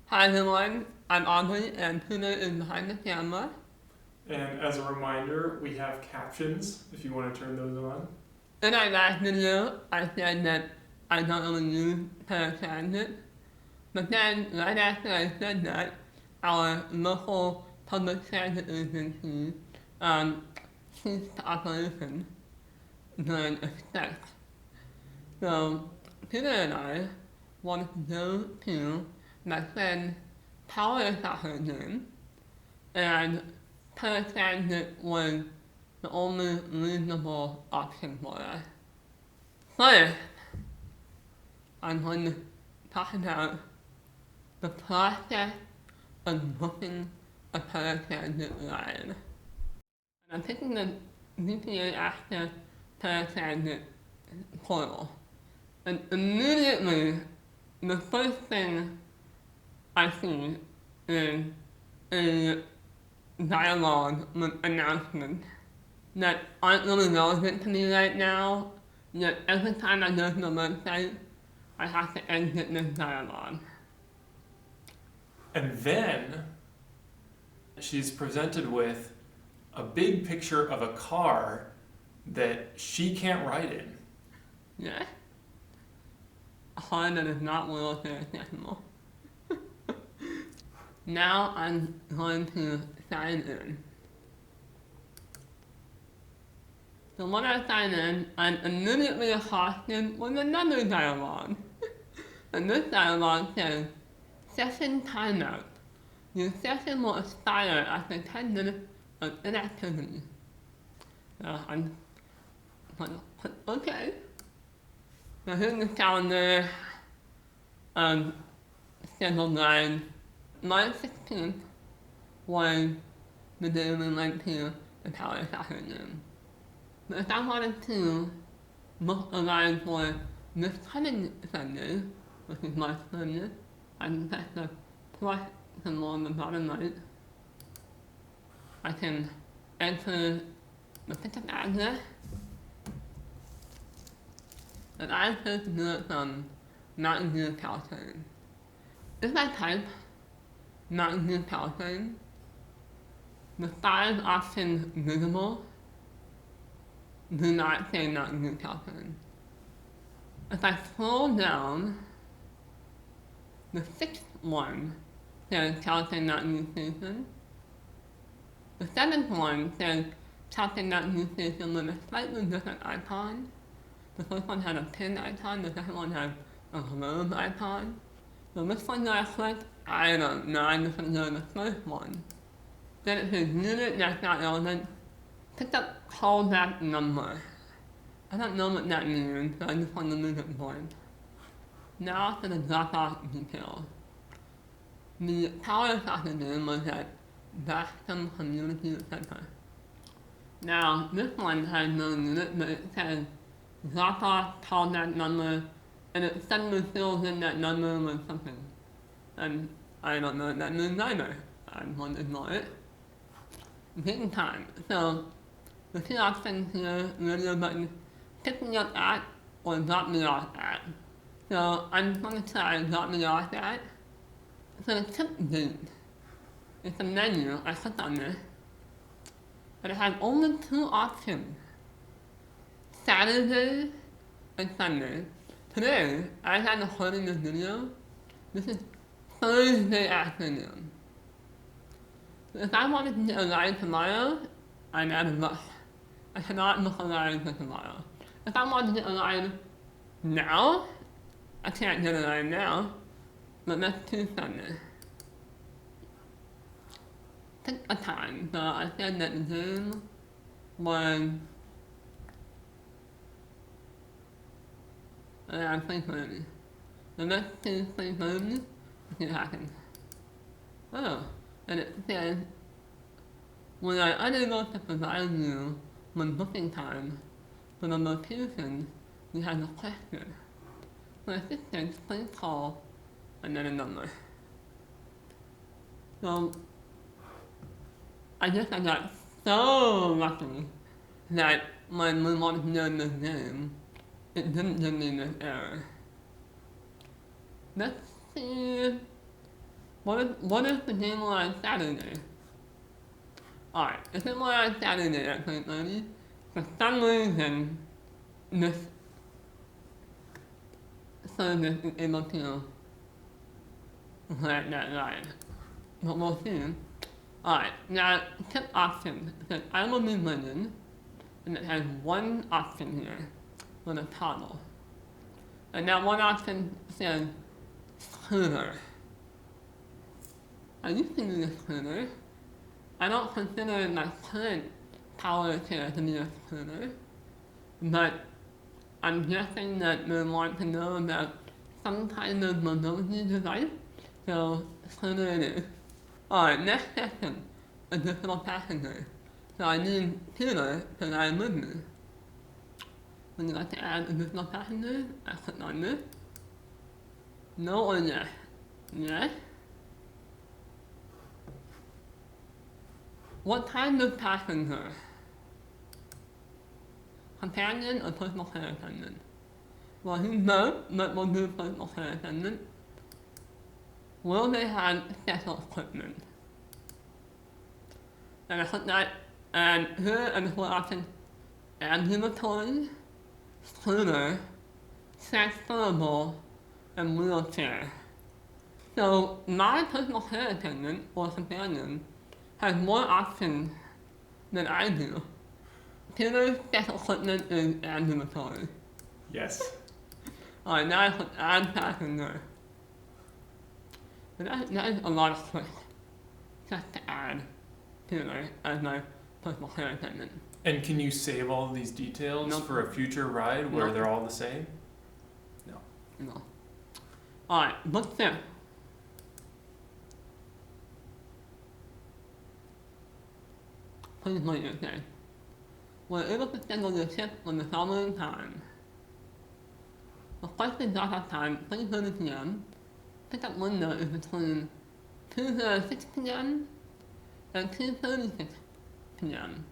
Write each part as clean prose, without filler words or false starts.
Hi everyone, I'm Aubrie and Puna is behind the camera. And as a reminder, we have captions if you want to turn those on. In our last video, I said that I don't really use paratransit, but then right after I said that, our local public transit agency ceased operation during a strike. So Peter and I wanted to go to my friend Power soccer game, and paratransit was the only reasonable option for us. First, I'm going to talk about the process of booking a paratransit ride. And I'm picking the VTA Access paratransit portal. And immediately, the first thing I see is a dialogue with announcements that aren't really relevant to me right now, yet every time I go to the website, I have to exit this dialogue. And then she's presented with a big picture of a car that she can't ride in. Yes? A car that is not wheelchair accessible. Now I'm going to sign in. So when I sign in, I'm immediately accosted with another dialogue. And this dialogue says, session timeout. Your session will expire after 10 minutes of inactivity. So I'm like, okay. So here's the calendar, scheduled line. March 16th was the day we went to the Power soccer game. But if I wanted to book a ride for this coming Sunday, which is March 30th, I can press the plus symbol on the bottom right. I can enter the pickup address, and I chose to do it from Mountain View, California. If I type Mountain View, California, the 5 options visible do not say Mountain View, California. If I scroll down, the 6th one says California Mountain View Station. The 7th one says California Mountain View Station with a slightly different icon. The first one had a pin icon, the second one had a globe icon. So which one do I click? I don't know, I'm just gonna go to the first one. Then it says unit that's not relevant. Pick up callback number. I don't know what that means, so I just want to leave it blank. Now for the drop-off details. The Power soccer game was at Bascom Community Center. Now, this one has no unit, but it says drop-off callback number, and it suddenly fills in that number with something. And I don't know what that means either. I'm going to ignore it. Taking time. So, the two options here, radio button, pick me up at or drop me off at. So I'm going to try drop me off at. So the tip date. It's a menu. I click on this. But it has only 2 options. Saturday and Sunday. Today, as I'm recording this video, this is Thursday afternoon. So if I wanted to get a ride tomorrow, I'm at a rush. I cannot book a ride for tomorrow. If I want to get a ride now, I can't get a ride now, but let's choose Sunday. Pick a time. So I said that the game was around 3:30. So let's choose 3:30 to see what happens. Oh, and it says, we are unable to provide you with booking time for the location you have requested. For assistance, please call another number. So, I guess I got so lucky that when we wanted to know this game, it didn't give me this error. Let's see what is the game on Saturday? Alright, if it were on Saturday at 3:30, for some reason, this service is able to let that ride. But we'll see. Alright, now tip options. It says I will be winning, and it has one option here with a toggle. And that one option says scooter. I used to use a scooter. I don't consider my current power chair to be a scooter, but I'm guessing that they want to know about some kind of mobility device, so scooter it is. Alright, next section, additional passengers. So I need Peter to ride with me. Would you like to add additional passengers? I click on this. No or yes? Yes. What kind of passenger? Companion or personal care attendant? Well, he's both, but we'll do personal care attendant. Will they have special equipment? And I click that, and here are the four options: ambulatory, scooter, transferable, and wheelchair. So my personal care attendant or companion has more options than I do. Peter's special equipment is ambulatory. Yes. Alright, now I click add passenger. But that is a lot of clicks just to add Peter as my personal care attendant. And can you save all of these details Nope. for a future ride where Nope. they're all the same? No. Alright, book this. Please wait, okay. We're able to schedule your shift on the following time. Requested drop-off time, 3:30 p.m. Pickup window is between 2:06 p.m. and 2:36 p.m.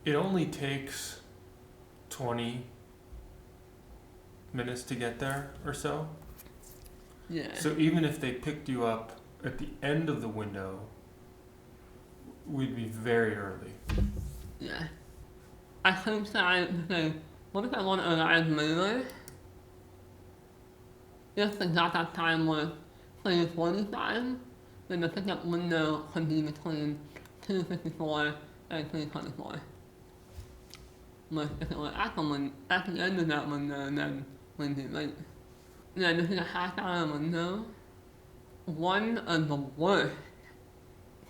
It only takes 20 minutes to get there or so. Yeah. So even if they picked you up at the end of the window, we'd be very early. Yeah. I could decide to say, what if I want to arrive later? If the drop-off time was 3:45, then the pickup window could be between 2:54 and 3:24. But if it were at the end of that window, then we'd be late. Yeah, this is a half-hour window. One of the worst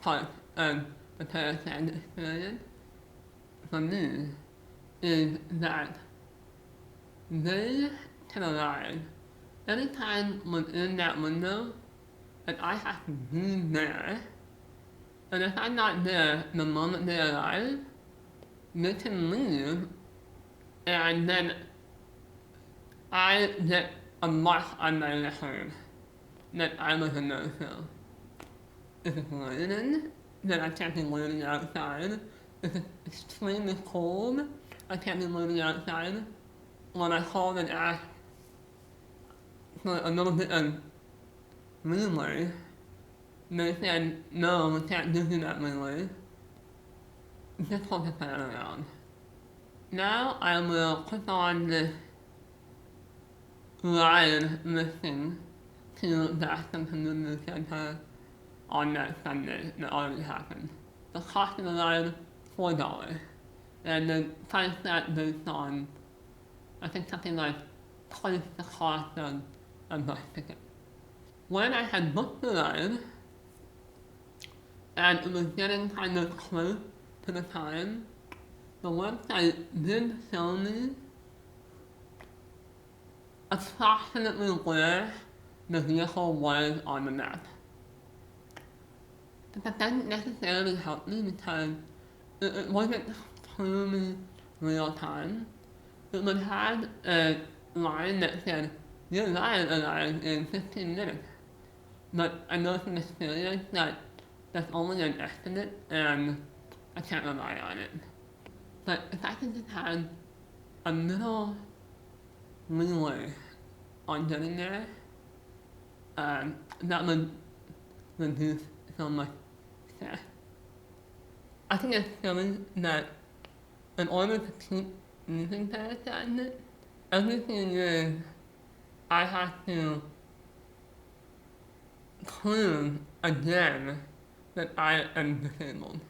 parts of the paratransit experience for me is that they can arrive anytime within that window, and I have to be there. And if I'm not there the moment they arrive, they can leave, and then I get a mark on my record that I was a no-show. If it's raining, then I can't be waiting outside. If it's extremely cold, I can't be waiting outside. When I called and asked for a little bit of leeway, they said, no, we can't give you that leeway. Just hold the plan around. Now I will click on this ride listing to the Aspen Community Center on that Sunday that already happened. The cost of the ride, $4. And the price that based on, I think something like twice the cost of a bus ticket. When I had booked the ride, and it was getting kind of close to the time, the website did show me approximately where the vehicle was on the map. But that doesn't necessarily help me because it wasn't truly real time. It would have a line that said, your ride arrived in 15 minutes. But I know from experience that that's only an estimate and I can't rely on it. But if I could just have a little leeway on getting there, that would reduce so much stress. I think it's silly that in order to keep using paratransit, every few years I have to prove again that I am disabled,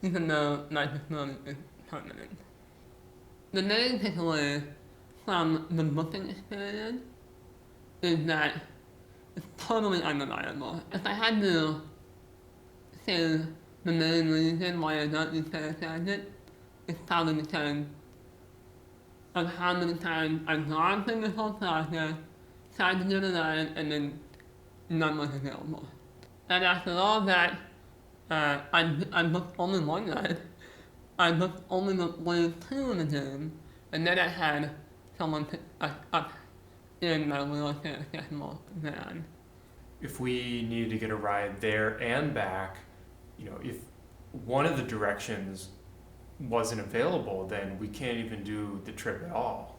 even though my disability is permanent. The main takeaway from the booking experience is that it's totally unreliable. If I had to say the main reason why I don't use paratransit, it's probably because of how many times I've gone through this whole process, tried to get a ride, and then none was available. And after all that, I booked only one ride. I booked only the wave 2 in the game, and then I had someone pick us up in my wheelchair accessible van. If we needed to get a ride there and back, if one of the directions wasn't available, then we can't even do the trip at all.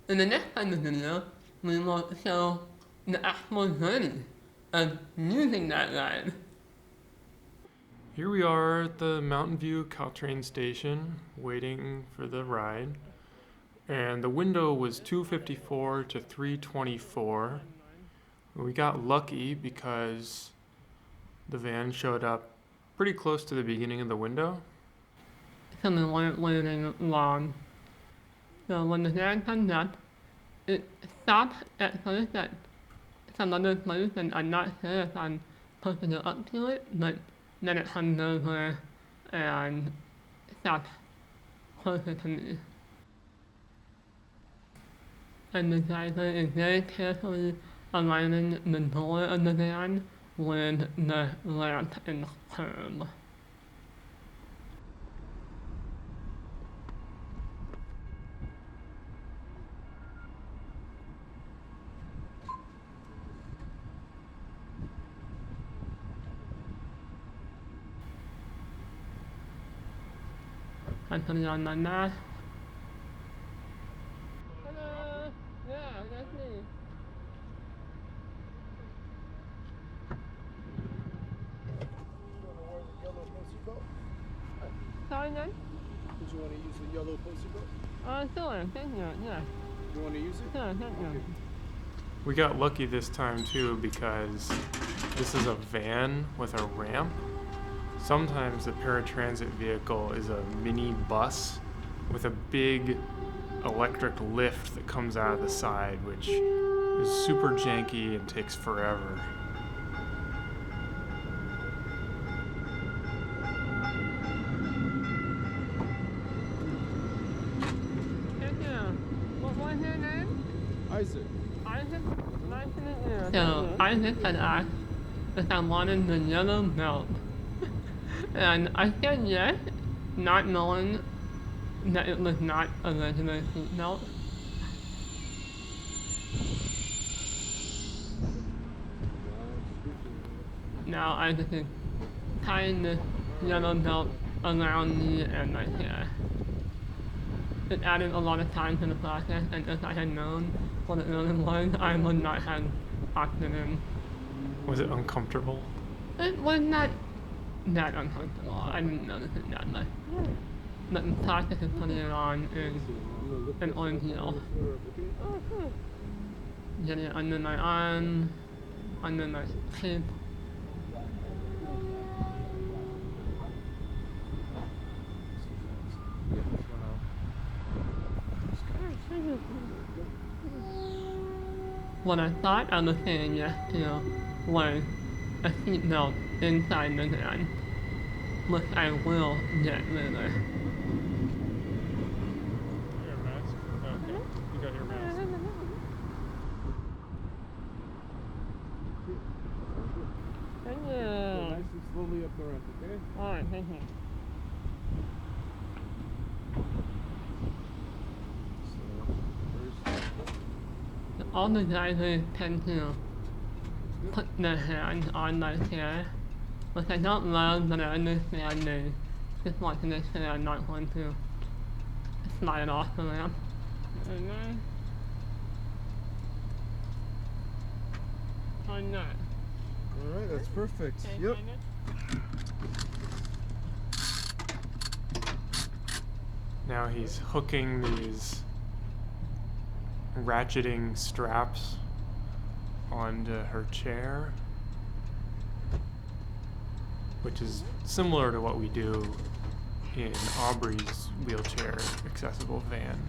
In the next part of the video, we will show the actual journey of using that ride. Here we are at the Mountain View Caltrain station, waiting for the ride. And the window was 2:54 to 3:24. We got lucky because the van showed up pretty close to the beginning of the window. So we weren't waiting long. So when the van comes up, it stops at first at some other place, and I'm not sure if I'm supposed to go up to it, but then it comes over and stops closer to me. And the driver is very carefully aligning the door of the van with the lamp in the curb. I put it on my mask. Hello! Yeah, that's me. Sorry, then? Did you want to use the yellow postie belt? Sure, thank you, yeah. You want to use it? Sure, thank you. We got lucky this time too because this is a van with a ramp. Sometimes the paratransit vehicle is a mini bus with a big electric lift that comes out of the side, which is super janky and takes forever. Thank you. What was your name? Isaac. Isaac? Nice to meet you. So, Isaac had asked if I wanted the yellow belt. And I said yes, not knowing that it was not a regular seatbelt. Now I just tying this yellow belt around me and my hair. It added a lot of time to the process, and if I had known what it really was, I would not have opted in. Was it uncomfortable? It was not that uncomfortable. I didn't notice it that much. But the process of putting it on is an ordeal. Getting it under my arm, under my cape. What I thought I was saying yes to was a seatbelt inside the van, which I will get later. Your mask? Okay. You got your mask. Thank Go you. nice and slowly up the ramp, okay? Alright, thank you. All the drivers tend to put their hand on my chair, which I don't love, but I understand they just want to make sure I'm not going to slide off the ramp. And then I'm not. Alright, that's perfect. Okay, Yep. kinda. Now he's hooking these ratcheting straps onto her chair, which is similar to what we do in Aubrie's wheelchair accessible van.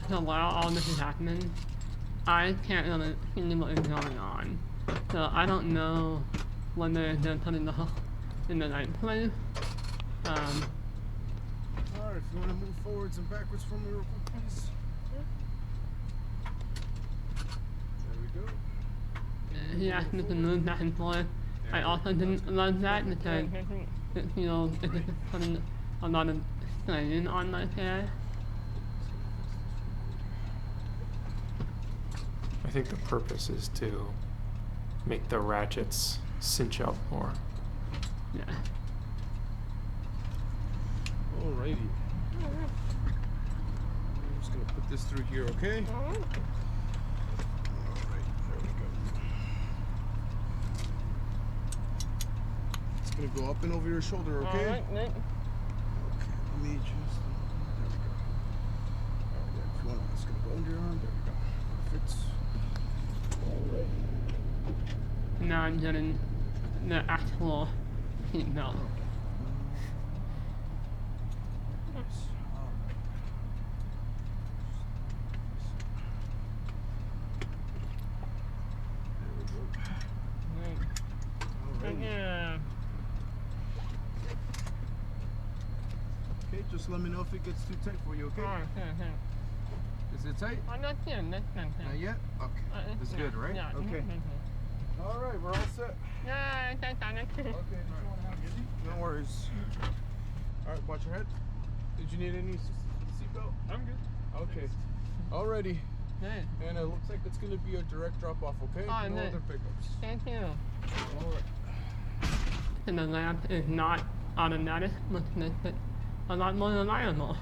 So while all this is happening, I can't really see what is going on. So I don't know whether they're putting the hook in the right place. Alright, if you want to move forwards and backwards for me real quick, please. There we go. He asked me to move back and forth. I also didn't love that because it feels as if it's putting a lot of strain on my chair. I think the purpose is to make the ratchets cinch up more. Yeah. Alrighty. I'm just gonna put this through here, okay? Alright, there we go. It's gonna go up and over your shoulder, okay? Alright, Okay, let me just. There we go. Alright, if you want, it's gonna go under your arm. There we go. Perfect. Alright. Now I'm getting the actual seat belt. Okay, just let me know if it gets too tight for you, okay? Is it tight? I'm not here, Not yet? Okay. It's good, right? Yeah. Okay. Alright, we're all set. Yeah, thanks, Alex. Okay, no worries. Alright, watch your head. Did you need any seatbelt? I'm good. Okay. Alrighty. Good. And it looks like it's going to be a direct drop off, okay? Oh, no nice. other pickups. Thank you. Alright. And the lamp is not automatic, which makes it a lot more reliable.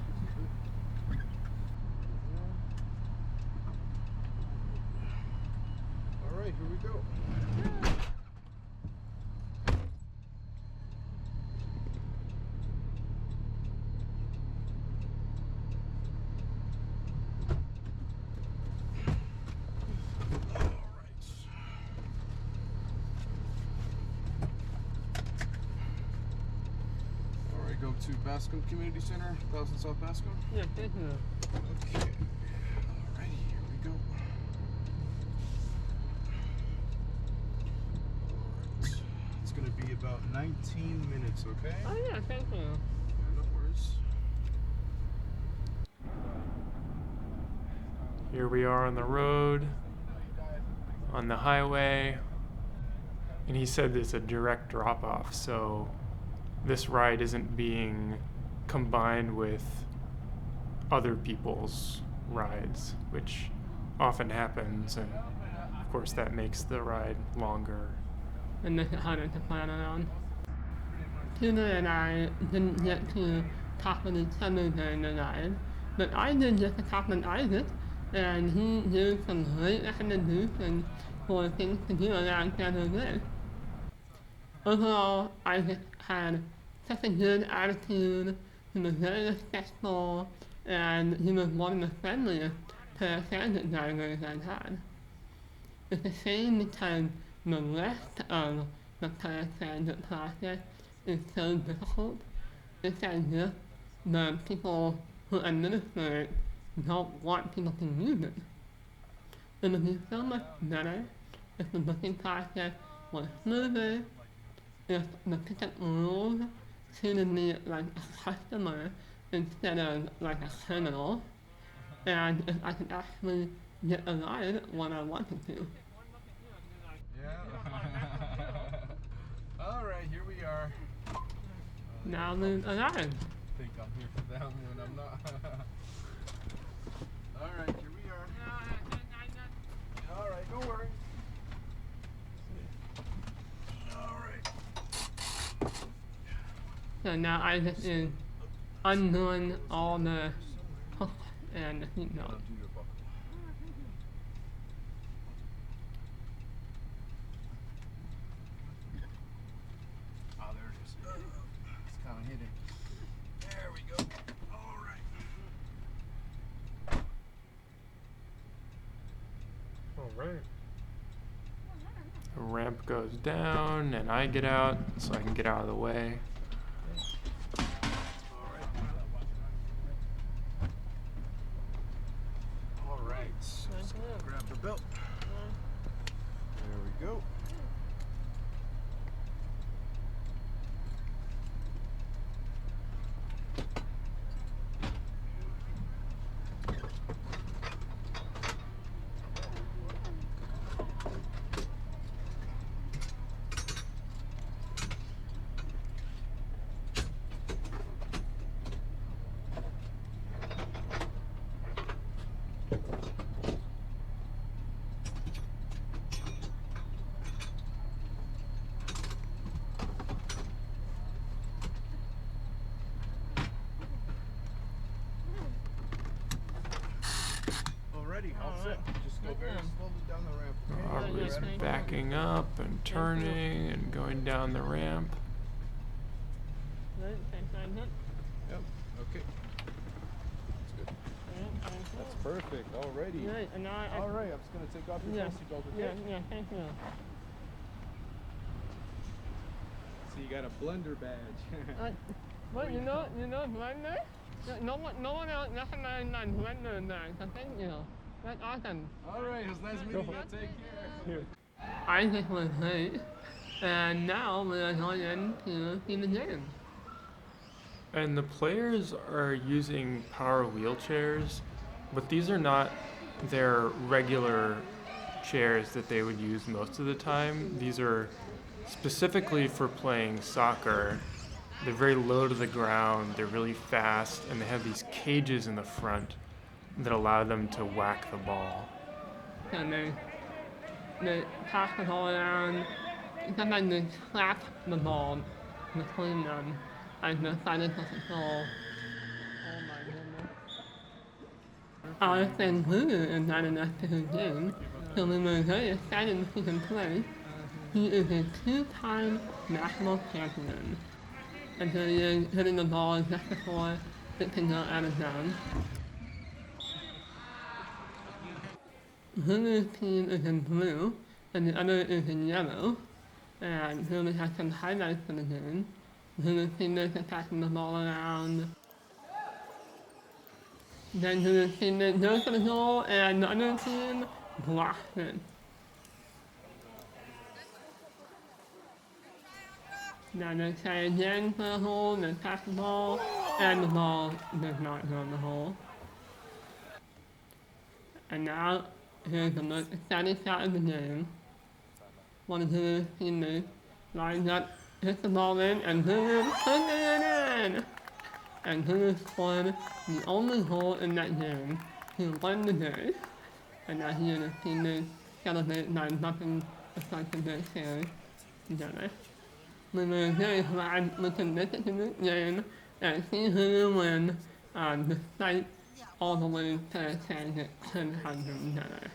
Alright, here we go. Alright, go to Bascom Community Center, 1000 South Bascom. Yeah, thank you. Okay. Alrighty, here we go. Alright. It's gonna be about 19 minutes, okay? Oh yeah, thank you. Yeah, no worries. Here we are on the road, on the highway, and he said it's a direct drop off, so this ride isn't being combined with other people's rides, which often happens, and of course that makes the ride longer. And make it harder to plan around. Tina and I didn't get to talk with each other during the ride, but I did get to talk with Isaac, and he gave some great recommendations for things to do around San Jose. Overall, Isaac had such a good attitude, he was very respectful, and he was one of the friendliest paratransit drivers I've had. It's a shame because the rest of the paratransit process is so difficult. It's as if the people who administer it don't want people to use it. It would be so much better if the booking process was smoother, if the ticket rules treated me like a customer instead of like a criminal, and if I could actually get a ride when I wanted to. Yeah. All right, here we are. Now there's a ride. I think I'm here for them when I'm not. All right, here we are. All right, don't worry. All right. So now I just is undoing all the hooks and the seatbelt. Do your buckle. Oh, there it is. It's kind of hidden. There we go. All right. All right. The ramp goes down, and I get out so I can get out of the way. All right. So just gonna grab the belt. There we go. Already, all set. Just go very slowly down the ramp. Okay? Aubree's Ready? backing up and turning and going down the ramp. Right, thanks, Sergeant. Yep. Okay. That's good. That's perfect. Already. Right, and now I All right. I'm just gonna take off your Yeah. safety belt. Yeah, Okay. yeah, thank you. So you got a blender badge. Well, you know, blender? No one else recognized my blender there, so thank you. That's awesome. All right. It was nice meeting you. Take care. I just was late, and now we're going in to see the game. And the players are using power wheelchairs, but these are not their regular chairs that they would use most of the time. These are specifically for playing soccer. They're very low to the ground, they're really fast, and they have these cages in the front that allow them to whack the ball. And they pass the ball around, sometimes they slap the ball between them as they're fighting for control. Oh my goodness. Our friend Lulu is not enough to his game, so we were very excited to see him play. He is a two-time national champion. And so he is hitting the ball just before it can go out of bounds. Lulu's team is in blue, and the other is in yellow. And Lulu has some highlights for the game. Lulu's teammates are passing the ball around. Then Lulu's teammate goes for the goal, and the other team blocks it. Now they try again for the hole, they pass the ball, and the ball does not go in the hole. And now, here's the most exciting shot of the game. One of his teammates lines up, hits the ball in, and Lulu puts it in! And Lulu scored the only goal in that game. He won the game. And now he and his teammates celebrate by bumping the front of their chairs together. We were very glad we could make it to this game and see Lulu win, despite all the ways paratransit could have been better.